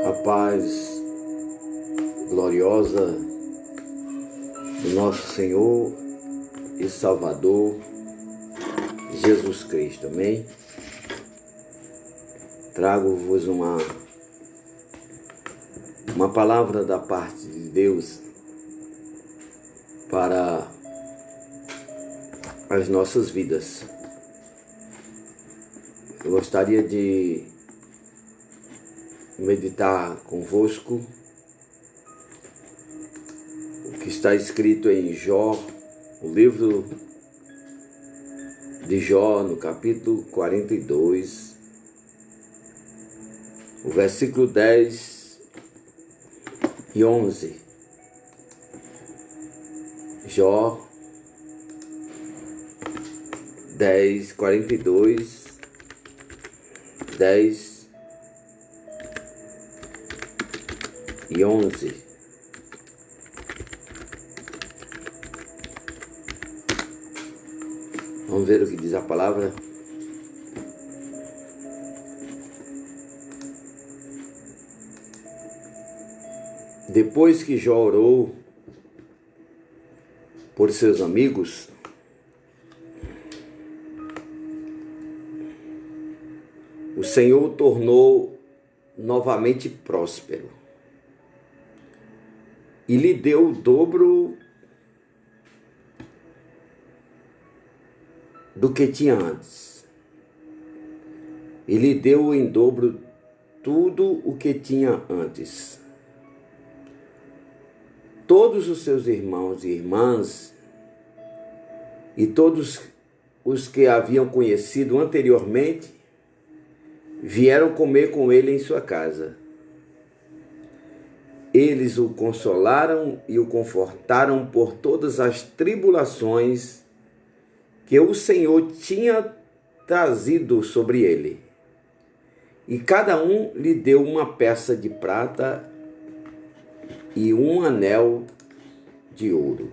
A paz gloriosa do nosso Senhor e Salvador Jesus Cristo, amém? Trago-vos uma palavra da parte de Deus para as nossas vidas. Eu gostaria de meditar convosco o que está escrito em Jó, o livro de Jó, no capítulo 42, o versículo 10 e 11. Jó 10, 42, 10 e 11. Vamos ver o que diz a palavra. Depois que Jó orou por seus amigos, o Senhor o tornou novamente próspero e lhe deu o dobro do que tinha antes. E lhe deu em dobro tudo o que tinha antes. Todos os seus irmãos e irmãs e todos os que haviam conhecido anteriormente vieram comer com ele em sua casa. Eles o consolaram e o confortaram por todas as tribulações que o Senhor tinha trazido sobre ele. E cada um lhe deu uma peça de prata e um anel de ouro.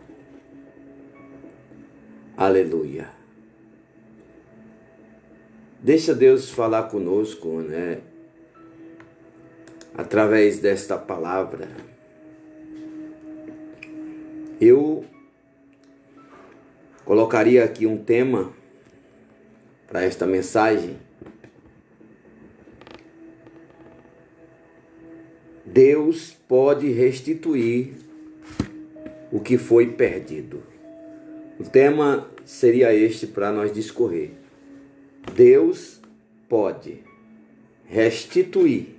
Aleluia. Deixa Deus falar conosco, através desta palavra. Eu colocaria aqui um tema para esta mensagem. Deus pode restituir o que foi perdido. O tema seria este para nós discorrer. Deus pode restituir,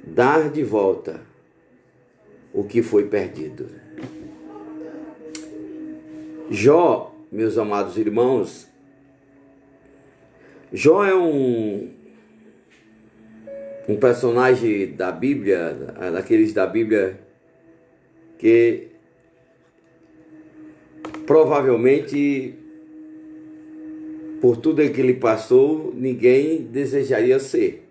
dar de volta o que foi perdido. Jó, meus amados irmãos, Jó é um personagem da Bíblia, daqueles da Bíblia que provavelmente, por tudo que ele passou, ninguém desejaria ser,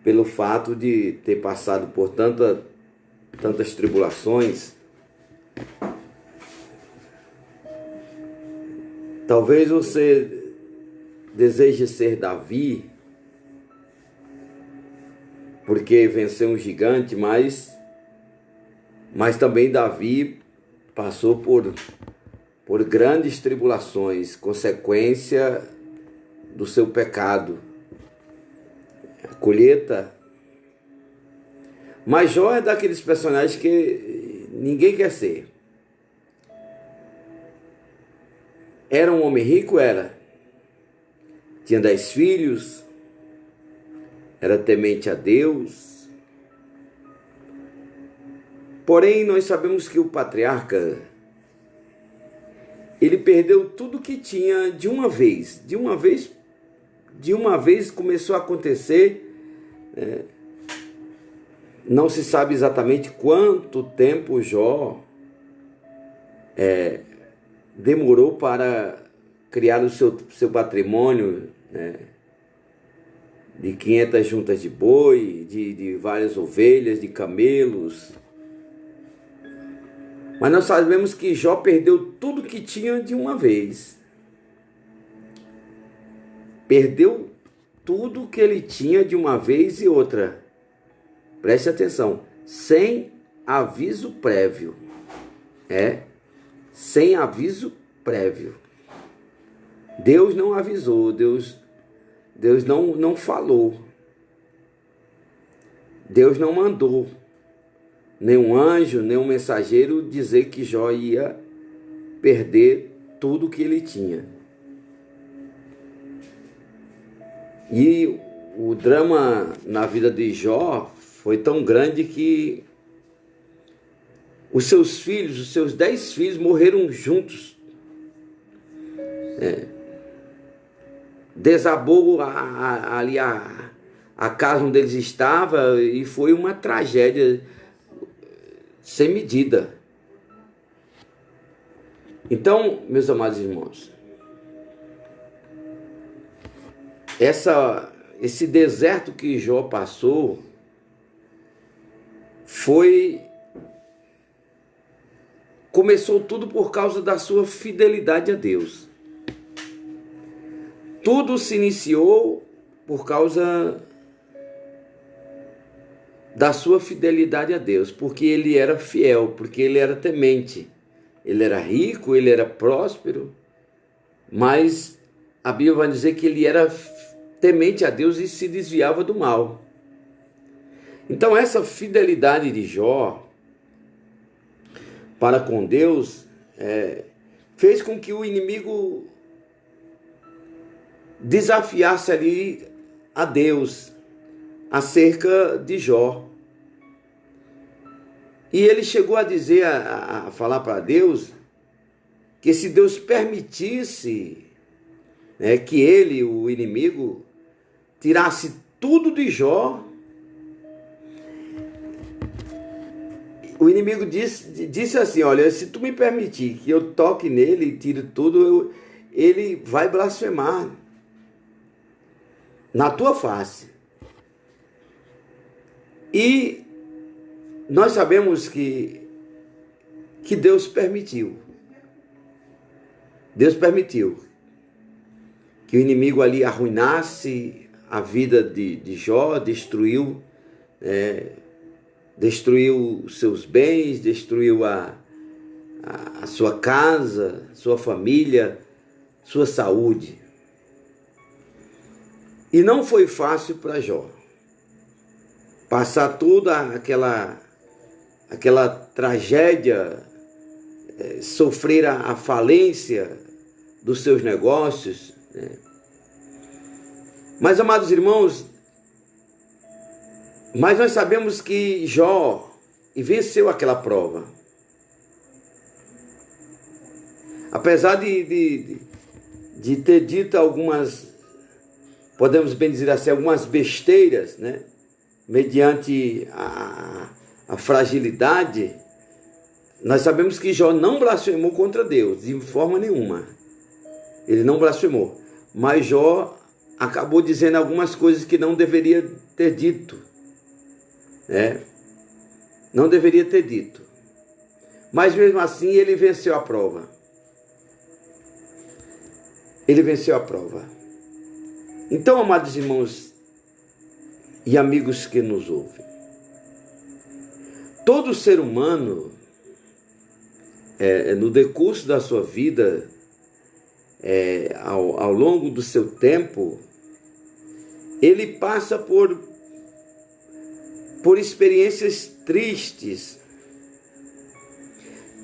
pelo fato de ter passado por tantas tribulações. Talvez você deseje ser Davi, porque venceu um gigante, mas também Davi passou por grandes tribulações, consequência do seu pecado, a colheita. Mas Jó é daqueles personagens que ninguém quer ser. Era um homem rico? Era. Tinha 10 filhos, era temente a Deus. Porém, nós sabemos que o patriarca, ele perdeu tudo que tinha de uma vez. De uma vez começou a acontecer. Não se sabe exatamente quanto tempo Jó demorou para criar o seu patrimônio, de 500 juntas de boi, de várias ovelhas, de camelos. Mas nós sabemos que Jó perdeu tudo que tinha de uma vez. Perdeu tudo que ele tinha de uma vez e outra. Preste atenção, sem aviso prévio. Sem aviso prévio. Deus não avisou, Deus não falou. Deus não mandou nenhum anjo, nenhum mensageiro dizer que Jó ia perder tudo que ele tinha. E o drama na vida de Jó foi tão grande que os seus filhos, os seus 10 filhos morreram juntos. Desabou ali a casa onde eles estavam e foi uma tragédia sem medida. Então, meus amados irmãos, esse deserto que Jó passou começou tudo por causa da sua fidelidade a Deus. Tudo se iniciou por causa da sua fidelidade a Deus, porque ele era fiel, porque ele era temente. Ele era rico, ele era próspero, mas a Bíblia vai dizer que ele era temente a Deus e se desviava do mal. Então essa fidelidade de Jó para com Deus fez com que o inimigo desafiasse ali a Deus acerca de Jó. E ele chegou a dizer, a falar para Deus, que se Deus permitisse que ele, o inimigo, tirasse tudo de Jó, o inimigo disse assim, olha, se tu me permitir que eu toque nele e tire tudo, ele vai blasfemar na tua face. E nós sabemos que Deus permitiu. Deus permitiu que o inimigo ali arruinasse a vida de Jó, destruiu os seus bens, destruiu a sua casa, sua família, sua saúde. E não foi fácil para Jó passar toda aquela tragédia, sofrer a falência dos seus negócios. Mas, amados irmãos, mas nós sabemos que Jó venceu aquela prova. Apesar de ter dito algumas, podemos bem dizer assim, algumas besteiras, mediante a fragilidade, nós sabemos que Jó não blasfemou contra Deus, de forma nenhuma. Ele não blasfemou. Mas Jó acabou dizendo algumas coisas que não deveria ter dito. Não deveria ter dito. Mas mesmo assim ele venceu a prova. Ele venceu a prova. Então, amados irmãos e amigos que nos ouvem, todo ser humano, no decurso da sua vida, ao longo do seu tempo, ele passa por experiências tristes,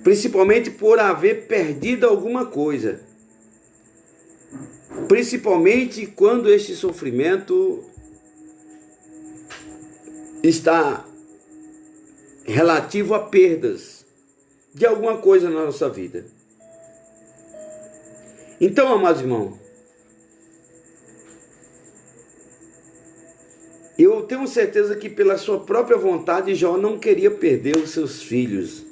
principalmente por haver perdido alguma coisa, principalmente quando este sofrimento está relativo a perdas de alguma coisa na nossa vida. Então, amados irmãos, eu tenho certeza que pela sua própria vontade, Jó não queria perder os seus filhos,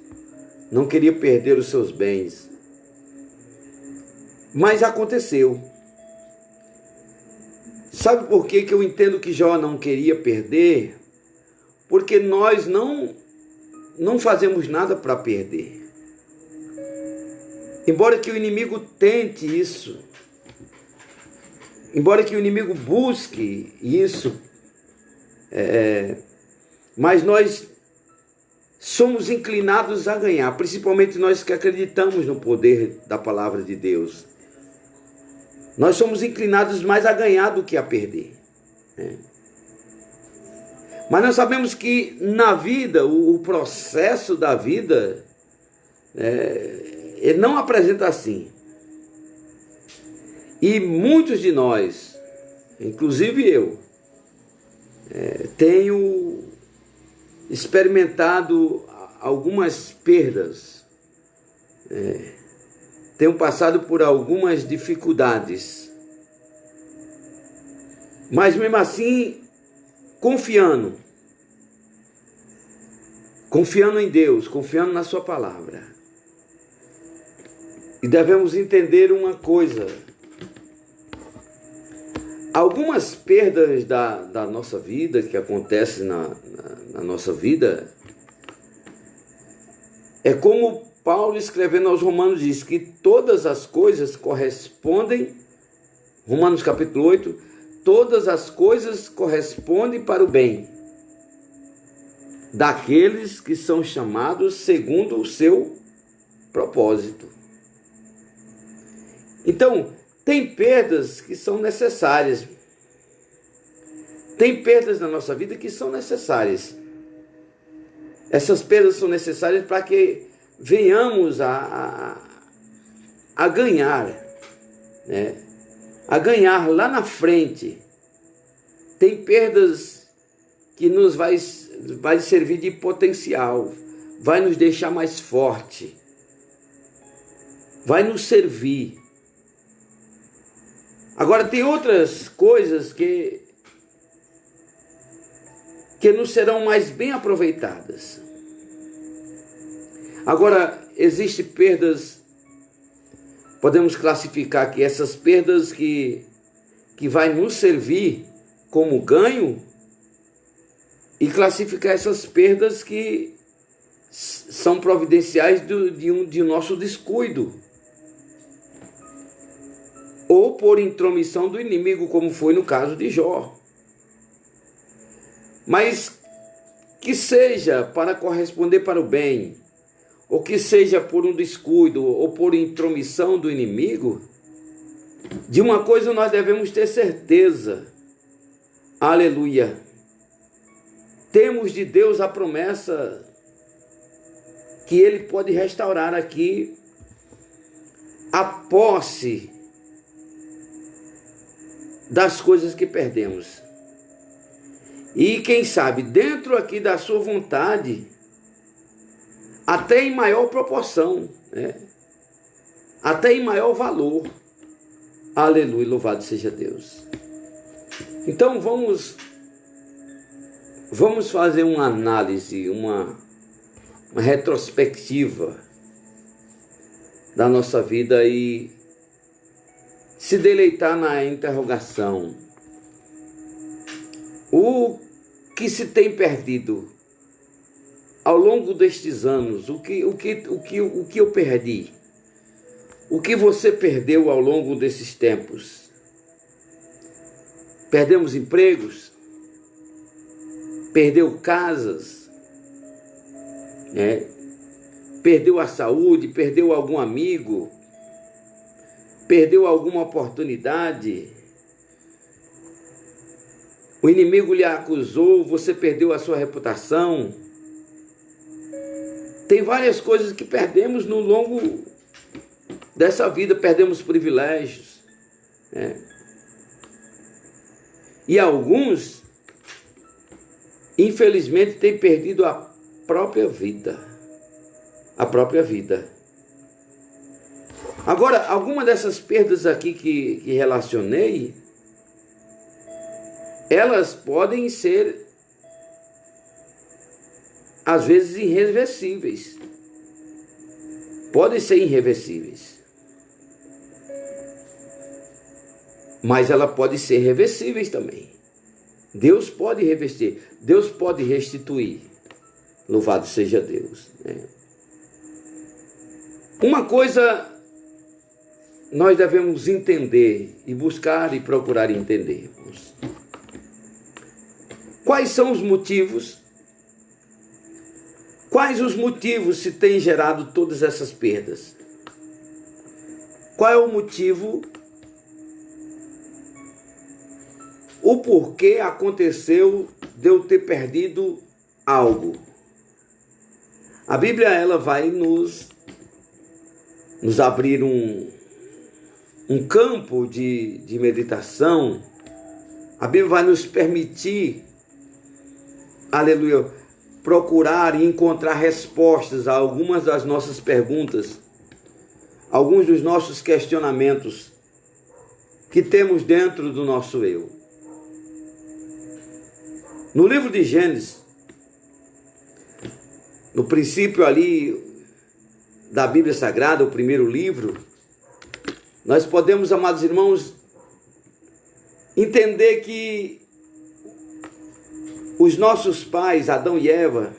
não queria perder os seus bens. Mas aconteceu. Sabe por que eu entendo que Jó não queria perder? Porque nós não fazemos nada para perder. Embora que o inimigo tente isso, embora que o inimigo busque isso, mas nós somos inclinados a ganhar, principalmente nós que acreditamos no poder da palavra de Deus. Nós somos inclinados mais a ganhar do que a perder, né? Mas nós sabemos que na vida, o processo da vida, ele não apresenta assim. E muitos de nós, inclusive eu, tenho experimentado algumas perdas, tenho passado por algumas dificuldades, mas mesmo assim, confiando em Deus, confiando na sua palavra. E devemos entender uma coisa: algumas perdas da nossa vida, que acontecem na nossa vida, é como Paulo escrevendo aos Romanos diz, que todas as coisas correspondem, Romanos capítulo 8, todas as coisas correspondem para o bem daqueles que são chamados segundo o seu propósito. Então, tem perdas que são necessárias. Tem perdas na nossa vida que são necessárias. Essas perdas são necessárias para que venhamos a ganhar, né? A ganhar lá na frente. Tem perdas que nos vai servir de potencial, vai nos deixar mais forte, vai nos servir. Agora tem outras coisas que nos serão mais bem aproveitadas. Agora, existem perdas, podemos classificar aqui essas perdas que vai nos servir como ganho e classificar essas perdas que são providenciais de nosso descuido ou por intromissão do inimigo, como foi no caso de Jó. Mas que seja para corresponder para o bem, ou que seja por um descuido ou por intromissão do inimigo, de uma coisa nós devemos ter certeza. Aleluia! Temos de Deus a promessa que Ele pode restaurar aqui a posse das coisas que perdemos. E quem sabe, dentro aqui da sua vontade, até em maior proporção, né? Até em maior valor. Aleluia, louvado seja Deus. Então vamos fazer uma análise, uma retrospectiva da nossa vida e se deleitar na interrogação. O que se tem perdido ao longo destes anos? O que eu perdi? O que você perdeu ao longo desses tempos? Perdemos empregos? Perdeu casas? Perdeu a saúde? Perdeu algum amigo? Perdeu alguma oportunidade? O inimigo lhe acusou, você perdeu a sua reputação. Tem várias coisas que perdemos no longo dessa vida, perdemos privilégios, né? E alguns, infelizmente, têm perdido a própria vida. A própria vida. Agora, alguma dessas perdas aqui que relacionei, elas podem ser, às vezes, irreversíveis. Podem ser irreversíveis. Mas ela pode ser reversíveis também. Deus pode reverter, Deus pode restituir. Louvado seja Deus, né? Uma coisa nós devemos entender e buscar e procurar entender. Quais são os motivos? Quais os motivos se têm gerado todas essas perdas? Qual é o motivo? O porquê aconteceu de eu ter perdido algo? A Bíblia, ela vai nos abrir um campo de meditação. A Bíblia vai nos permitir, aleluia, procurar e encontrar respostas a algumas das nossas perguntas, alguns dos nossos questionamentos que temos dentro do nosso eu. No livro de Gênesis, no princípio ali da Bíblia Sagrada, o primeiro livro, nós podemos, amados irmãos, entender que os nossos pais, Adão e Eva,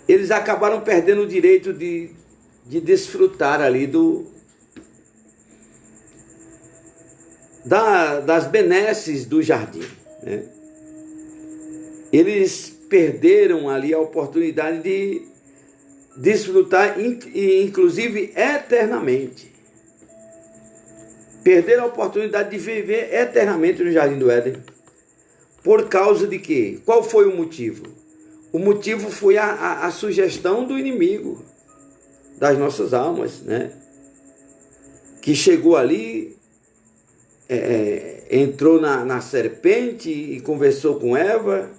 eles acabaram perdendo o direito de desfrutar ali das benesses do jardim, né? Eles perderam ali a oportunidade de desfrutar, inclusive eternamente. Perderam a oportunidade de viver eternamente no Jardim do Éden. Por causa de quê? Qual foi o motivo? O motivo foi a sugestão do inimigo das nossas almas, né? Que chegou ali, entrou na serpente e conversou com Eva,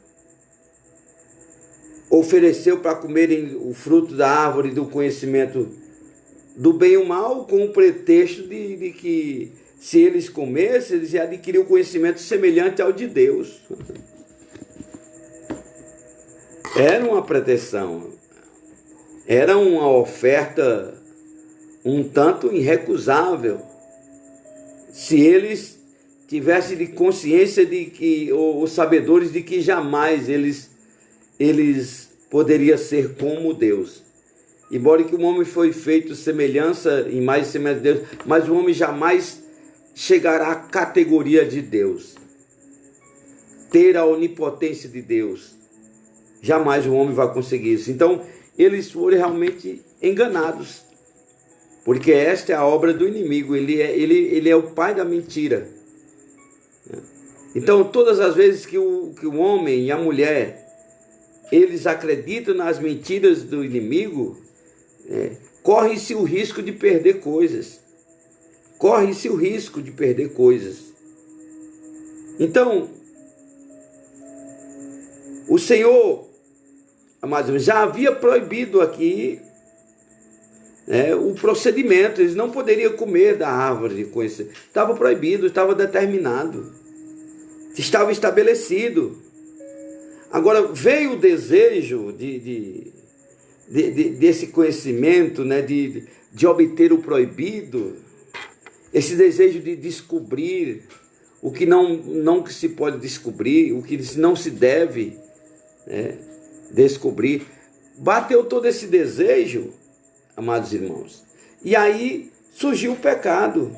ofereceu para comerem o fruto da árvore do conhecimento do bem e o mal, com o pretexto de que se eles comessem, eles iam adquirir o conhecimento semelhante ao de Deus. Era uma pretensão, era uma oferta um tanto irrecusável, se eles tivessem de consciência de que, ou sabedores de que jamais eles poderiam ser como Deus. Embora que o homem foi feito semelhança, em mais semelhança de Deus, mas o homem jamais chegará à categoria de Deus. Ter a onipotência de Deus. Jamais o homem vai conseguir isso. Então, eles foram realmente enganados. Porque esta é a obra do inimigo. Ele é o pai da mentira. Então, todas as vezes que o homem e a mulher, eles acreditam nas mentiras do inimigo, corre-se o risco de perder coisas. Corre-se o risco de perder coisas. Então, o Senhor, amados, já havia proibido aqui o procedimento. Eles não poderiam comer da árvore de conhecer. Estava proibido, estava determinado, estava estabelecido. Agora veio o desejo desse conhecimento, né, de obter o proibido, esse desejo de descobrir o que não que se pode descobrir, o que não se deve descobrir. Bateu todo esse desejo, amados irmãos, e aí surgiu o pecado.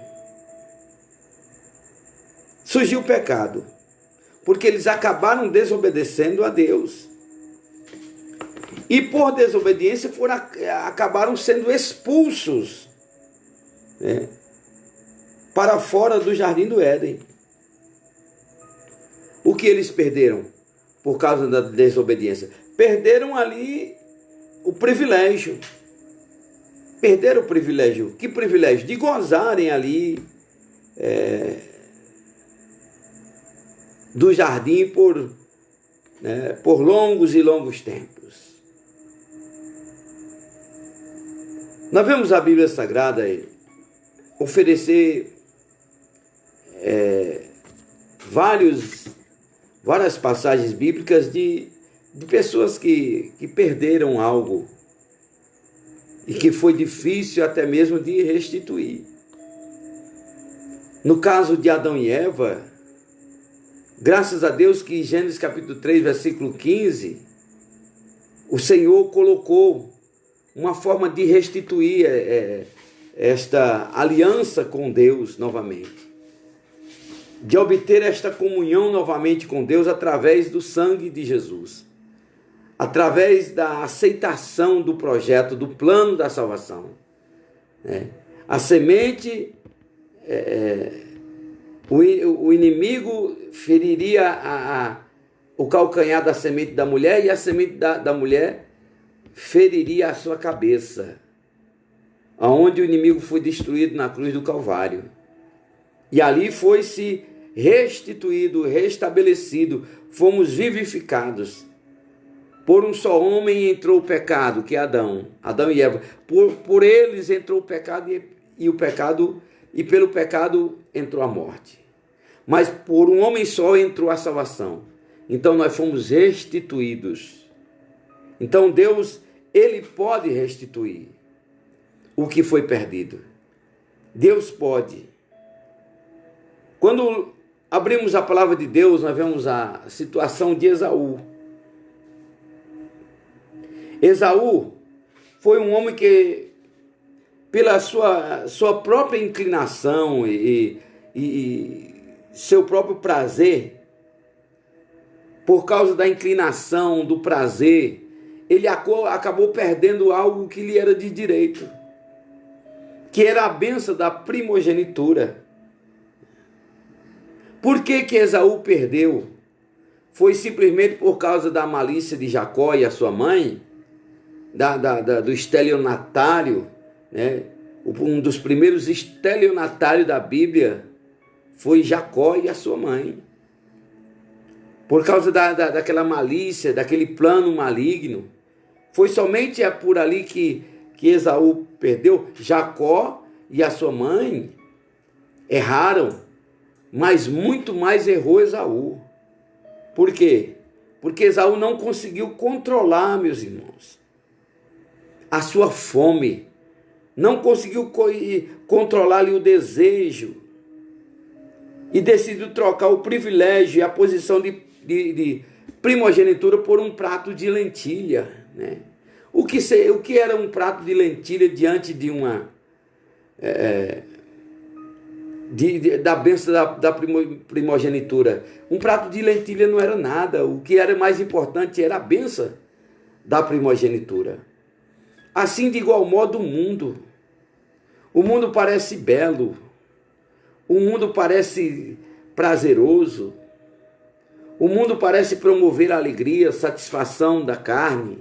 Surgiu o pecado, porque eles acabaram desobedecendo a Deus. E por desobediência acabaram sendo expulsos para fora do Jardim do Éden. O que eles perderam por causa da desobediência? Perderam ali o privilégio. Perderam o privilégio. Que privilégio? De gozarem ali do jardim por longos e longos tempos. Nós vemos a Bíblia Sagrada oferecer várias passagens bíblicas de pessoas que perderam algo e que foi difícil até mesmo de restituir. No caso de Adão e Eva, graças a Deus que em Gênesis capítulo 3, versículo 15, o Senhor colocou uma forma de restituir esta aliança com Deus novamente, de obter esta comunhão novamente com Deus através do sangue de Jesus, através da aceitação do projeto, do plano da salvação. A semente, o inimigo feriria o calcanhar da semente da mulher, e a semente da mulher feriria a sua cabeça, aonde o inimigo foi destruído na cruz do Calvário. E ali foi-se restituído, restabelecido, fomos vivificados. Por um só homem entrou o pecado, que é Adão e Eva. Por eles entrou o pecado, e pelo pecado entrou a morte. Mas por um homem só entrou a salvação. Então nós fomos restituídos. Então Deus, Ele pode restituir o que foi perdido. Deus pode. Quando abrimos a palavra de Deus, nós vemos a situação de Esaú. Esaú foi um homem que, pela sua própria inclinação e seu próprio prazer, por causa da inclinação, do prazer, ele acabou perdendo algo que lhe era de direito, que era a bênção da primogenitura. Por que Esaú perdeu? Foi simplesmente por causa da malícia de Jacó e a sua mãe? Do estelionatário, né? Um dos primeiros estelionatários da Bíblia foi Jacó e a sua mãe. Por causa daquela malícia, daquele plano maligno. Foi somente por ali que Esaú perdeu. Jacó e a sua mãe erraram, mas muito mais errou Esaú. Por quê? Porque Esaú não conseguiu controlar, meus irmãos, a sua fome, não conseguiu controlar-lhe o desejo, e decidiu trocar o privilégio e a posição de primogenitura por um prato de lentilha, né? O que era um prato de lentilha diante de da bênção da primogenitura? Um prato de lentilha não era nada. O que era mais importante era a bênção da primogenitura. Assim, de igual modo, o mundo parece belo, o mundo parece prazeroso, o mundo parece promover a alegria, a satisfação da carne.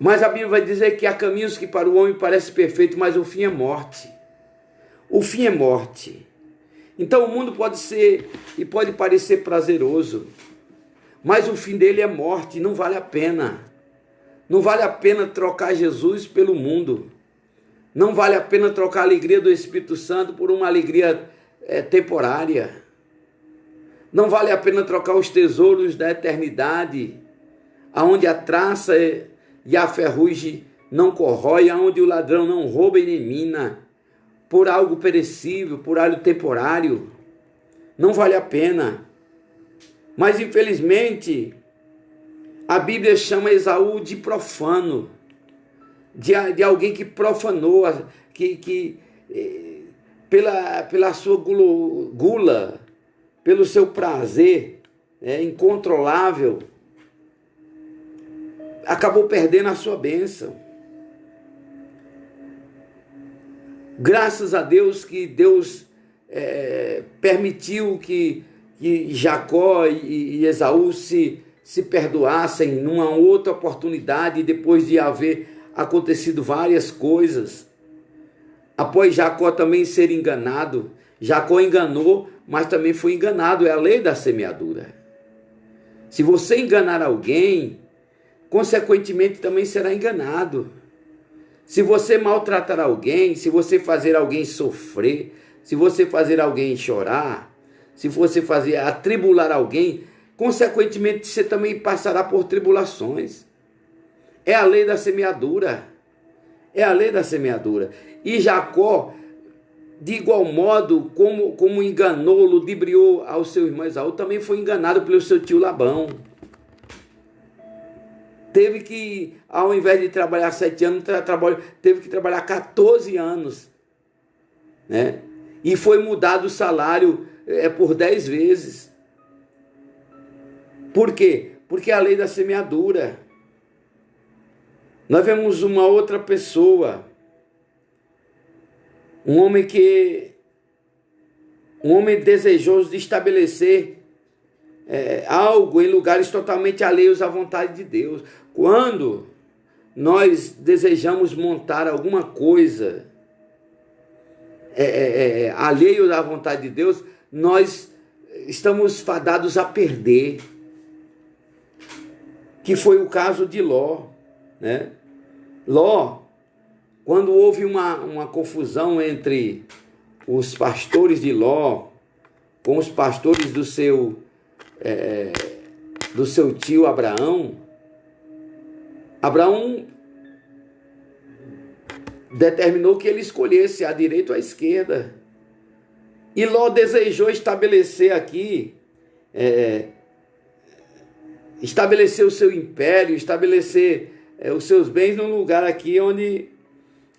Mas a Bíblia vai dizer que há caminhos que para o homem parecem perfeitos, mas o fim é morte. O fim é morte. Então o mundo pode ser e pode parecer prazeroso, mas o fim dele é morte. Não vale a pena. Não vale a pena trocar Jesus pelo mundo. Não vale a pena trocar a alegria do Espírito Santo por uma alegria temporária. Não vale a pena trocar os tesouros da eternidade, aonde a traça e a ferrugem não corrói, aonde o ladrão não rouba e nem mina, por algo perecível, por algo temporário. Não vale a pena. Mas infelizmente a Bíblia chama Esaú de profano, de alguém que profanou, que pela sua gula, pelo seu prazer incontrolável, acabou perdendo a sua bênção. Graças a Deus que Deus permitiu que Jacó e Esaú se perdoassem numa outra oportunidade, depois de haver acontecido várias coisas. Após Jacó também ser enganado, Jacó enganou, mas também foi enganado. É a lei da semeadura. Se você enganar alguém, consequentemente também será enganado. Se você maltratar alguém, se você fazer alguém sofrer, se você fazer alguém chorar, se você fazer atribular alguém, consequentemente você também passará por tribulações. É a lei da semeadura. É a lei da semeadura. E Jacó, de igual modo, como enganou, ludibriou ao seu irmão Esaú, também foi enganado pelo seu tio Labão. teve que, ao invés de trabalhar 7 anos, teve que trabalhar 14 anos, né? E foi mudado o salário por 10 vezes. Por quê? Porque é a lei da semeadura. Nós vemos uma outra pessoa, um homem desejoso de estabelecer algo em lugares totalmente alheios à vontade de Deus. Quando nós desejamos montar alguma coisa alheio à vontade de Deus, nós estamos fadados a perder. Que foi o caso de Ló, né? Ló, quando houve uma confusão entre os pastores de Ló com os pastores do seu tio Abraão, Abraão determinou que ele escolhesse a direita ou a esquerda. E Ló desejou estabelecer aqui, estabelecer o seu império, estabelecer os seus bens num lugar aqui onde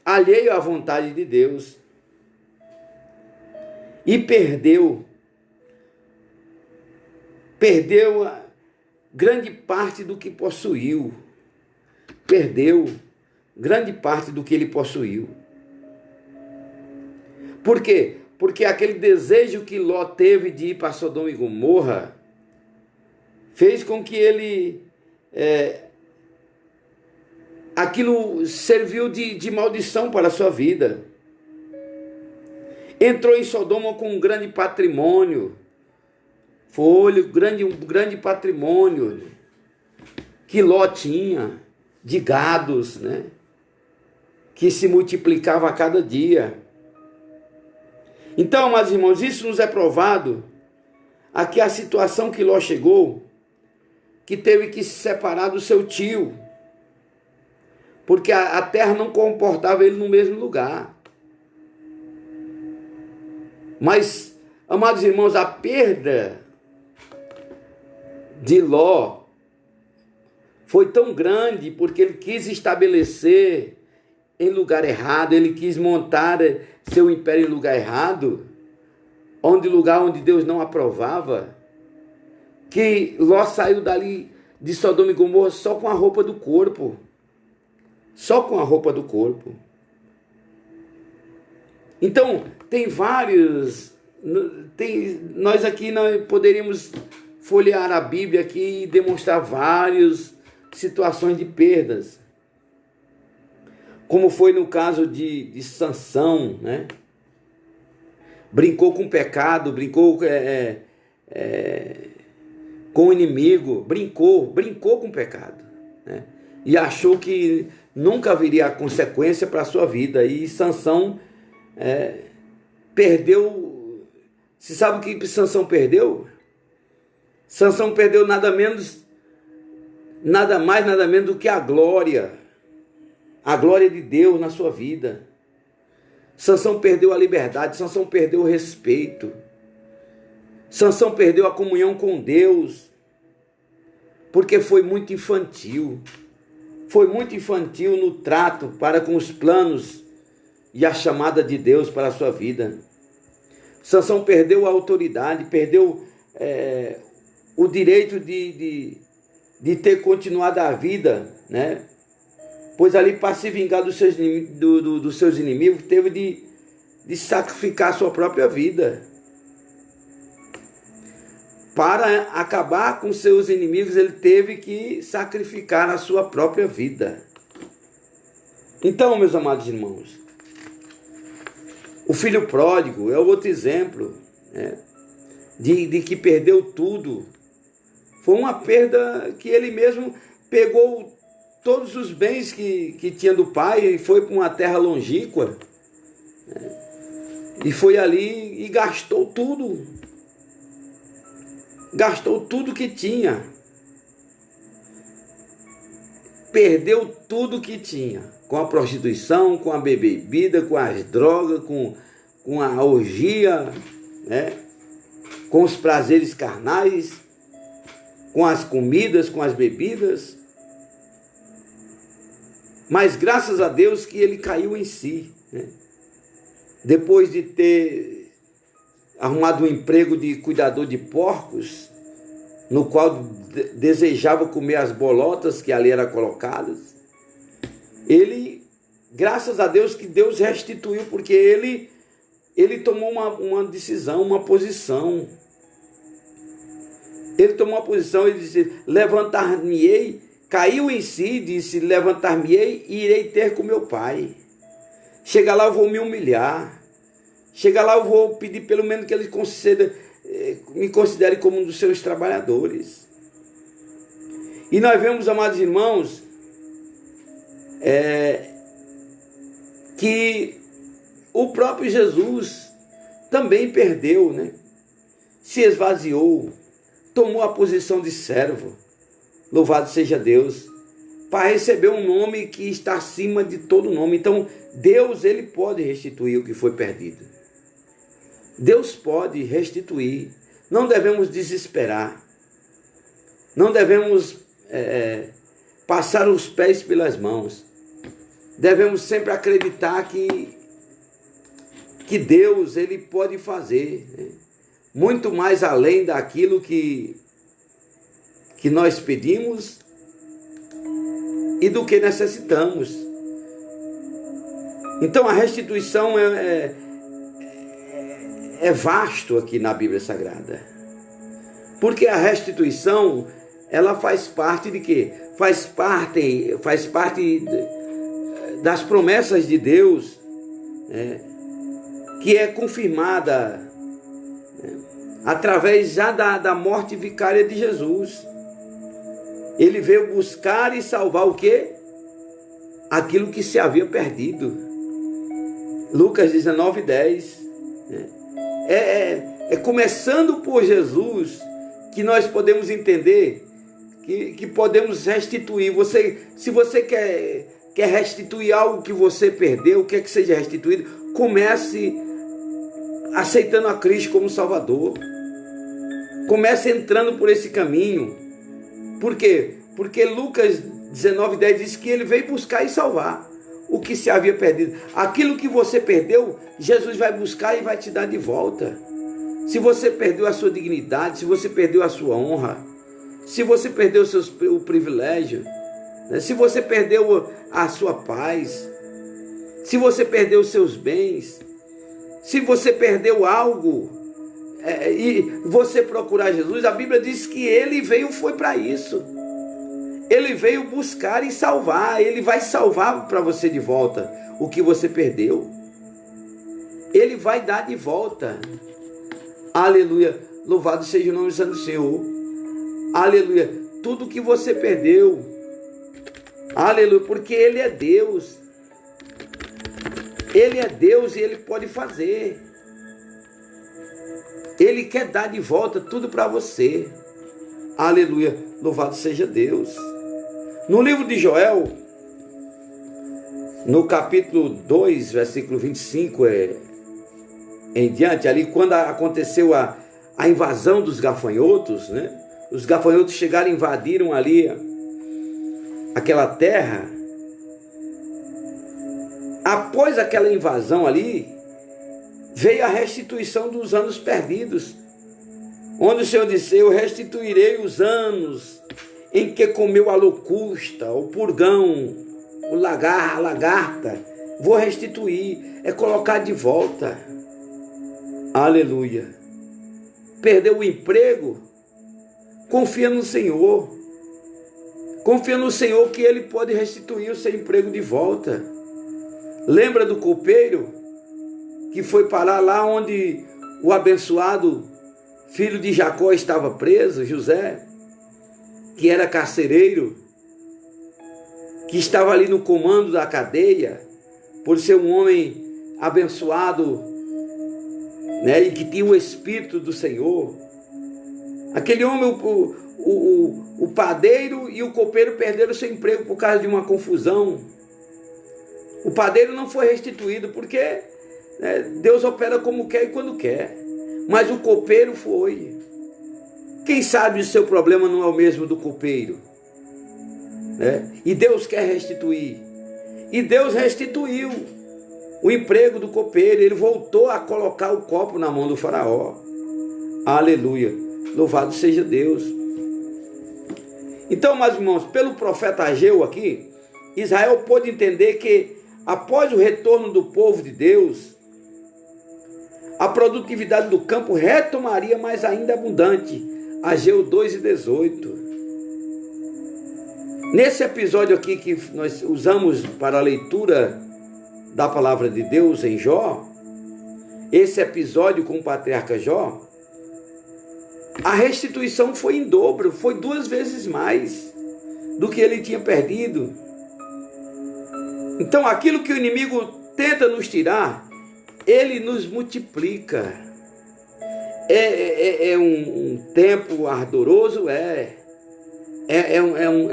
alheio à vontade de Deus. E perdeu grande parte do que possuiu. Perdeu grande parte do que ele possuiu. Por quê? Porque aquele desejo que Ló teve de ir para Sodoma e Gomorra fez com que ele... aquilo serviu de maldição para a sua vida. Entrou em Sodoma com um grande patrimônio. Foi um grande patrimônio que Ló tinha, de gados, né? Que se multiplicava a cada dia. Então, amados irmãos, isso nos é provado aqui a situação que Ló chegou, que teve que se separar do seu tio, porque a terra não comportava ele no mesmo lugar. Mas, amados irmãos, a perda de Ló foi tão grande porque ele quis estabelecer em lugar errado, ele quis montar seu império em lugar errado, lugar onde Deus não aprovava, que Ló saiu dali de Sodoma e Gomorra só com a roupa do corpo. Só com a roupa do corpo. Então, tem vários... nós aqui poderíamos folhear a Bíblia aqui e demonstrar várias situações de perdas. Como foi no caso de Sansão, né? Brincou com o pecado, brincou com o inimigo, brincou com o pecado, né? E achou que nunca haveria consequência para a sua vida. E Sansão perdeu. Você sabe o que Sansão perdeu? Sansão perdeu nada mais, nada menos do que a glória de Deus na sua vida. Sansão perdeu a liberdade, Sansão perdeu o respeito, Sansão perdeu a comunhão com Deus, porque foi muito infantil no trato para com os planos e a chamada de Deus para a sua vida. Sansão perdeu a autoridade, perdeu o direito de ter continuado a vida, né? Pois ali, para se vingar dos seus inimigos, teve de sacrificar a sua própria vida. Para acabar com seus inimigos, ele teve que sacrificar a sua própria vida. Então, meus amados irmãos, o filho pródigo é outro exemplo, né, de que perdeu tudo. Foi uma perda que ele mesmo pegou todos os bens que tinha do pai e foi para uma terra longínqua, né, e foi ali e gastou tudo. Gastou tudo que tinha. Perdeu tudo que tinha. Com a prostituição, com a bebida, com as drogas, com a orgia, né? Com os prazeres carnais, com as comidas, com as bebidas. Mas graças a Deus que ele caiu em si, né? Depois de ter arrumado um emprego de cuidador de porcos, no qual desejava comer as bolotas que ali eram colocadas, ele, graças a Deus que Deus restituiu, porque ele tomou uma decisão, uma posição. Ele tomou uma posição, ele disse, levantar-me-ei, caiu em si, disse, levantar-me-ei e irei ter com meu pai. Chega lá, eu vou me humilhar. Chega lá, eu vou pedir pelo menos que ele me considere como um dos seus trabalhadores. E nós vemos, amados irmãos, que o próprio Jesus também perdeu, né? Se esvaziou, tomou a posição de servo, louvado seja Deus, para receber um nome que está acima de todo nome. Então, Deus, ele pode restituir o que foi perdido. Deus pode restituir. Não devemos desesperar. Não devemos passar os pés pelas mãos. Devemos sempre acreditar que Deus, ele pode fazer, né? Muito mais além daquilo que nós pedimos e do que necessitamos. Então a restituição é vasto aqui na Bíblia Sagrada. Porque a restituição, ela faz parte de quê? Faz parte das promessas de Deus, né? Que é confirmada, né, através já da morte vicária de Jesus. Ele veio buscar e salvar o quê? Aquilo que se havia perdido. Lucas 19:10. Né? É começando por Jesus que nós podemos entender que podemos restituir. Se você quer restituir algo que você perdeu, quer que seja restituído, comece aceitando a Cristo como Salvador. Comece entrando por esse caminho. Por quê? Porque Lucas 19:10 diz que ele veio buscar e salvar o que se havia perdido. Aquilo que você perdeu, Jesus vai buscar e vai te dar de volta. Se você perdeu a sua dignidade, se você perdeu a sua honra, se você perdeu o privilégio, né? Se você perdeu a sua paz, se você perdeu os seus bens, se você perdeu algo, e você procurar Jesus, a Bíblia diz que ele foi para isso. Ele veio buscar e salvar. Ele vai salvar para você de volta o que você perdeu. Ele vai dar de volta. Aleluia. Louvado seja o nome do Senhor. Aleluia. Tudo que você perdeu. Aleluia. Porque Ele é Deus. Ele é Deus e Ele pode fazer. Ele quer dar de volta tudo para você. Aleluia. Louvado seja Deus. No livro de Joel, no capítulo 2, versículo 25 em diante, ali quando aconteceu a invasão dos gafanhotos, né? Os gafanhotos chegaram e invadiram ali aquela terra. Após aquela invasão ali, veio a restituição dos anos perdidos, onde o Senhor disse, eu restituirei os anos em que comeu a locusta, o purgão, a lagarta. Vou restituir, é colocar de volta. Aleluia. Perdeu o emprego? Confia no Senhor. Confia no Senhor que Ele pode restituir o seu emprego de volta. Lembra do copeiro que foi parar lá onde o abençoado filho de Jacó estava preso, José, que era carcereiro, que estava ali no comando da cadeia, por ser um homem abençoado, né, e que tinha o Espírito do Senhor. Aquele homem, o padeiro e o copeiro perderam seu emprego por causa de uma confusão. O padeiro não foi restituído porque, né, Deus opera como quer e quando quer. Mas o copeiro foi. Quem sabe o seu problema não é o mesmo do copeiro, né? E Deus quer restituir. E Deus restituiu o emprego do copeiro. Ele voltou a colocar o copo na mão do faraó. Aleluia. Louvado seja Deus. Então, meus irmãos, pelo profeta Ageu aqui, Israel pôde entender que após o retorno do povo de Deus, a produtividade do campo retomaria mais ainda abundante. Ageu 2:18. Nesse episódio aqui que nós usamos para a leitura da palavra de Deus em Jó, esse episódio com o patriarca Jó, a restituição foi em dobro, foi 2 vezes mais do que ele tinha perdido. Então, aquilo que o inimigo tenta nos tirar, ele nos multiplica. É um tempo ardoroso? É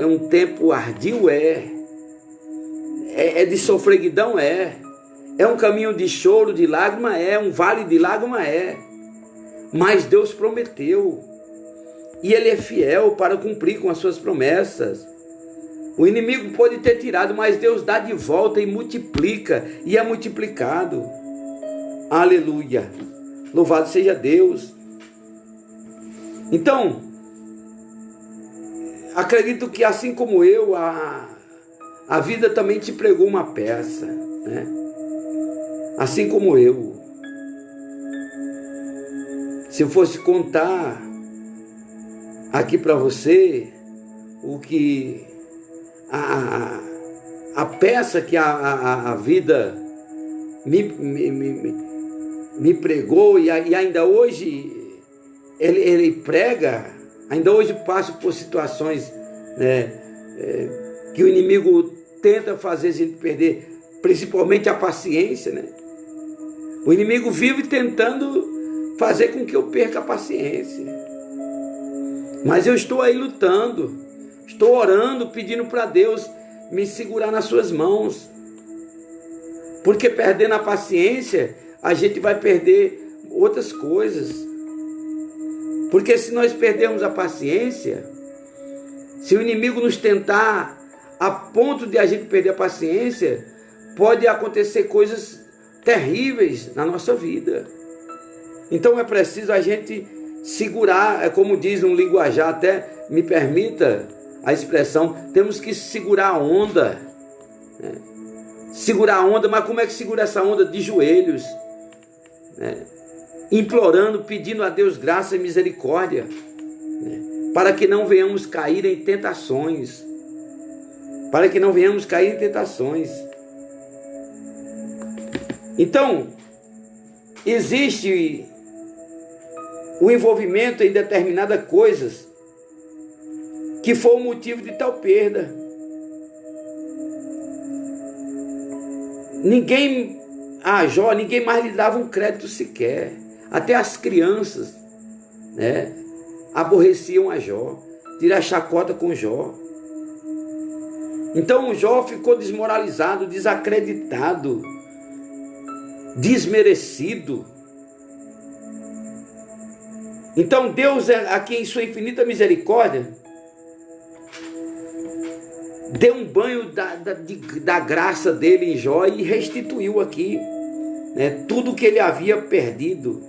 um tempo ardio? É de sofreguidão? É um caminho de choro, de lágrima? Um vale de lágrima? Mas Deus prometeu, e Ele é fiel para cumprir com as suas promessas. O inimigo pode ter tirado, mas Deus dá de volta e multiplica, e é multiplicado. Aleluia, louvado seja Deus. Então, acredito que assim como eu, a vida também te pregou uma peça, né? Assim como eu. Se eu fosse contar aqui para você o que a peça que a vida me pregou, e ainda hoje ele prega, ainda hoje passo por situações, né, que o inimigo tenta fazer a gente perder, principalmente a paciência, né? O inimigo vive tentando fazer com que eu perca a paciência. Mas eu estou aí lutando, estou orando, pedindo para Deus me segurar nas suas mãos. Porque perdendo a paciência, a gente vai perder outras coisas. Porque se nós perdermos a paciência, se o inimigo nos tentar a ponto de a gente perder a paciência, pode acontecer coisas terríveis na nossa vida. Então é preciso a gente segurar, é como diz um linguajar, até me permita a expressão, temos que segurar a onda, né? Segurar a onda, mas como é que segura essa onda? De joelhos, né? Implorando, pedindo a Deus graça e misericórdia, né? Para que não venhamos cair em tentações, Então, existe o envolvimento em determinadas coisas que foi o motivo de tal perda. Ninguém mais lhe dava um crédito sequer. Até as crianças, né, aborreciam a Jó, tiraram chacota com Jó. Então o Jó ficou desmoralizado, desacreditado, desmerecido. Então Deus, aqui em sua infinita misericórdia, deu um banho da graça dele em Jó e restituiu aqui, né, tudo que ele havia perdido.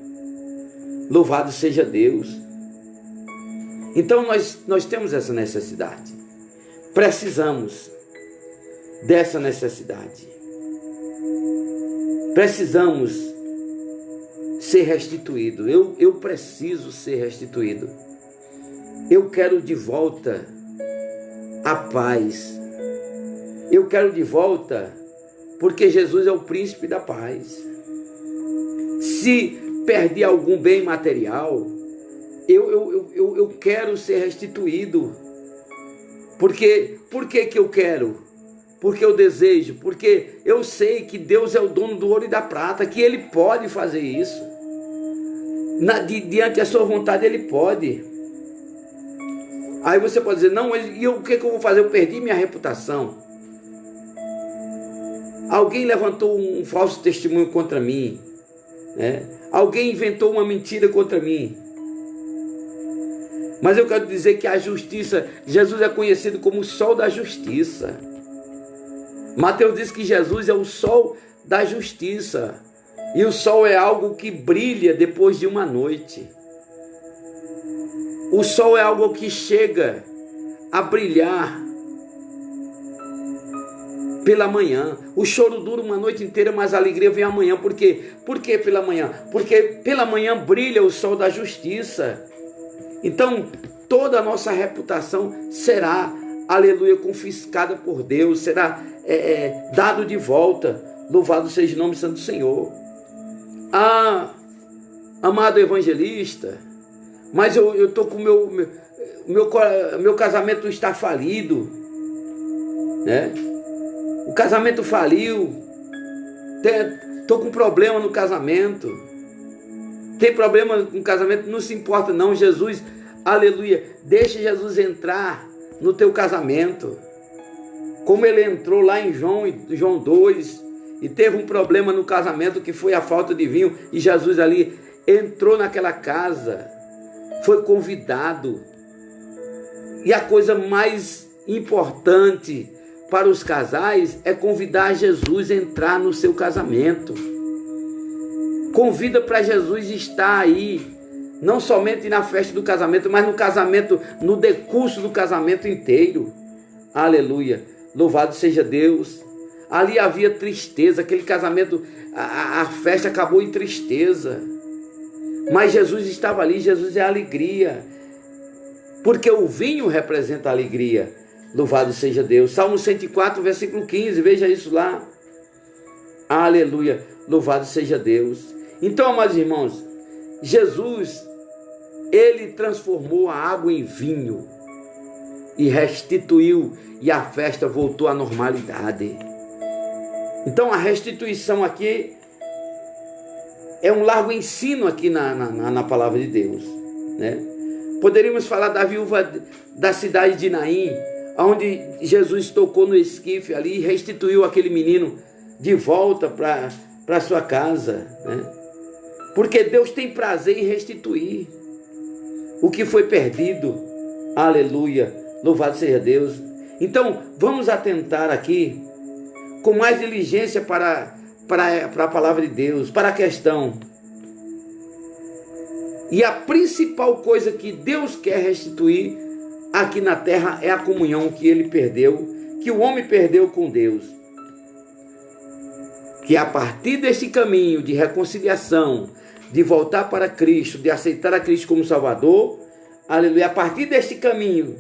Louvado seja Deus. Então nós temos essa necessidade. Precisamos dessa necessidade. Precisamos ser restituído. Eu preciso ser restituído. Eu quero de volta a paz. Eu quero de volta, porque Jesus é o príncipe da paz. Se perdi algum bem material, eu quero ser restituído. Por que que eu quero? Porque eu desejo, porque eu sei que Deus é o dono do ouro e da prata, que Ele pode fazer isso. Diante da sua vontade, Ele pode. Aí você pode dizer, não, e o que eu vou fazer? Eu perdi minha reputação. Alguém levantou um falso testemunho contra mim, né? Alguém inventou uma mentira contra mim. Mas eu quero dizer que a justiça, Jesus é conhecido como o sol da justiça. Mateus diz que Jesus é o sol da justiça. E o sol é algo que brilha depois de uma noite. O sol é algo que chega a brilhar pela manhã. O choro dura uma noite inteira, mas a alegria vem amanhã. Por quê? Por que pela manhã? Porque pela manhã brilha o sol da justiça. Então, toda a nossa reputação será, aleluia, confiscada por Deus, será dado de volta. Louvado seja o nome santo do Senhor. Ah, amado evangelista, mas eu estou com meu casamento está falido, né? O casamento faliu, estou com problema no casamento. Tem problema com o casamento? Não se importa não, Jesus, aleluia, deixa Jesus entrar no teu casamento, como ele entrou lá em João 2, e teve um problema no casamento que foi a falta de vinho, e Jesus ali entrou naquela casa, foi convidado. E a coisa mais importante para os casais é convidar Jesus a entrar no seu casamento. Convida para Jesus estar aí, não somente na festa do casamento, mas no casamento, no decurso do casamento inteiro. Aleluia, louvado seja Deus. Ali havia tristeza, aquele casamento, a festa acabou em tristeza. Mas Jesus estava ali, Jesus é alegria. Porque o vinho representa a alegria. Louvado seja Deus. Salmo 104, versículo 15, veja isso lá. Aleluia, louvado seja Deus. Então, amados irmãos, Jesus, ele transformou a água em vinho e restituiu, e a festa voltou à normalidade. Então a restituição aqui é um largo ensino aqui na palavra de Deus, né? Poderíamos falar da viúva da cidade de Naim, onde Jesus tocou no esquife ali e restituiu aquele menino de volta para sua casa, né? Porque Deus tem prazer em restituir o que foi perdido. Aleluia, louvado seja Deus. Então vamos atentar aqui com mais diligência para a palavra de Deus, para a questão. E a principal coisa que Deus quer restituir aqui na terra é a comunhão que ele perdeu, que o homem perdeu com Deus. Que a partir desse caminho de reconciliação, de voltar para Cristo, de aceitar a Cristo como Salvador, aleluia, a partir deste caminho,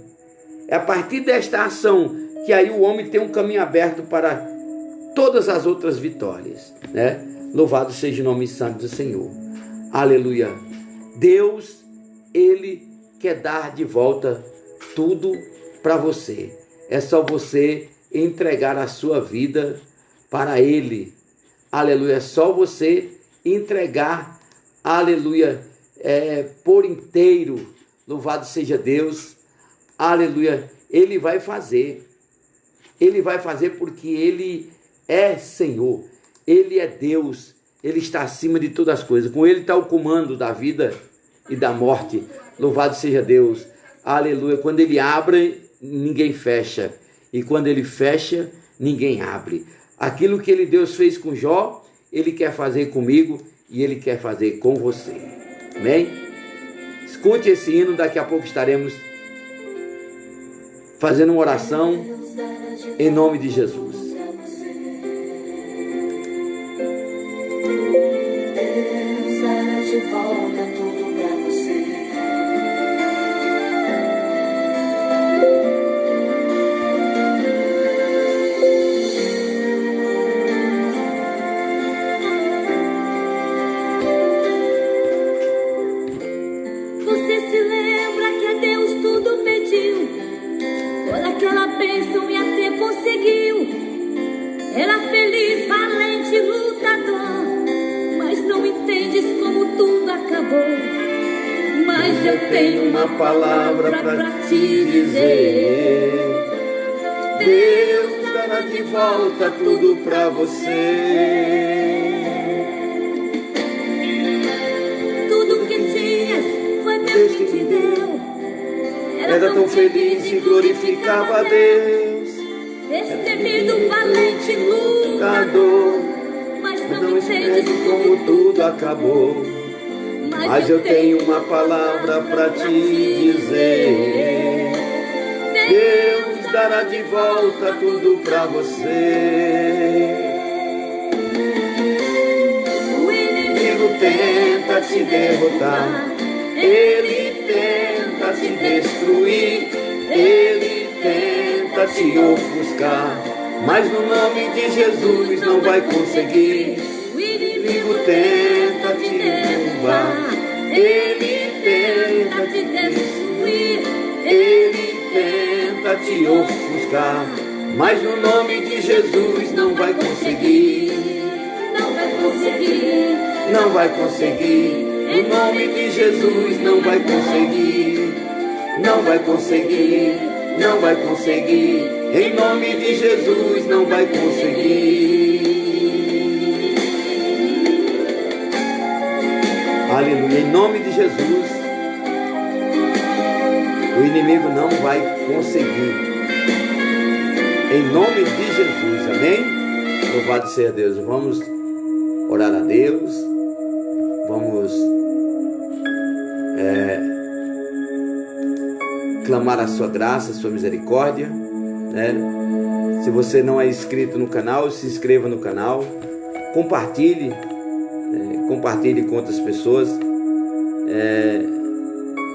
é a partir desta ação que aí o homem tem um caminho aberto para todas as outras vitórias, né? Louvado seja o nome santo do Senhor. Aleluia. Deus, ele quer dar de volta tudo para você. É só você entregar a sua vida para ele. Aleluia. É só você entregar, aleluia, por inteiro. Louvado seja Deus. Aleluia. Ele vai fazer. Ele vai fazer porque ele é Senhor, ele é Deus, ele está acima de todas as coisas, com ele está o comando da vida e da morte. Louvado seja Deus, aleluia. Quando ele abre, ninguém fecha, e quando ele fecha, ninguém abre. Aquilo que Deus fez com Jó, ele quer fazer comigo e ele quer fazer com você. Amém? Escute esse hino, daqui a pouco estaremos fazendo uma oração em nome de Jesus. De volta tudo pra você. Você se lembra que Deus tudo pediu? Toda aquela bênção e até conseguiu. Era feliz, valente, lutador. Mas não entendes como tudo acabou. Mas eu tenho uma palavra para te dizer. Deus dará de volta tudo para você. Tudo que tinhas foi Deus que te deu. Era tão feliz e glorificava a Deus. destemido, valente, lutador, mas não entendes como tudo acabou. Mas eu tenho uma palavra para te dizer. Deus dará de volta tudo para você. O inimigo Tenta te derrotar, ele tenta te destruir, ele tenta te ofuscar, mas no nome de Jesus não vai conseguir. O inimigo tenta te derrubar, ele tenta te destruir, ele tenta te ofuscar, mas no nome de Jesus não vai conseguir. Não vai conseguir. Não vai conseguir. No nome de Jesus não vai conseguir. Não vai conseguir. Não vai conseguir. Em nome de Jesus não vai conseguir. Aleluia. Em nome de Jesus, o inimigo não vai conseguir. Em nome de Jesus, amém? Louvado seja Deus. Vamos orar a Deus. Vamos clamar a sua graça, a sua misericórdia, né? Se você não é inscrito no canal, se inscreva no canal. Compartilhe. Compartilhe com outras pessoas.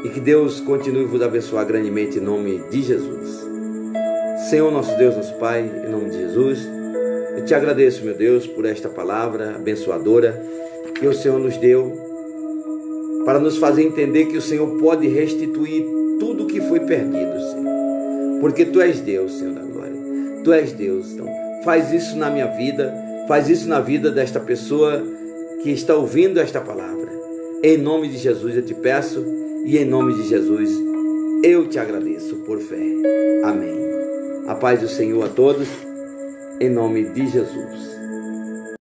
E que Deus continue vos abençoar grandemente em nome de Jesus. Senhor nosso Deus, nosso Pai, em nome de Jesus, eu te agradeço, meu Deus, por esta palavra abençoadora que o Senhor nos deu para nos fazer entender que o Senhor pode restituir tudo que foi perdido, Senhor. Porque Tu és Deus, Senhor da glória. Tu és Deus. Então, faz isso na minha vida, faz isso na vida desta pessoa que está ouvindo esta palavra. Em nome de Jesus eu te peço e em nome de Jesus eu te agradeço por fé. Amém. A paz do Senhor a todos, em nome de Jesus.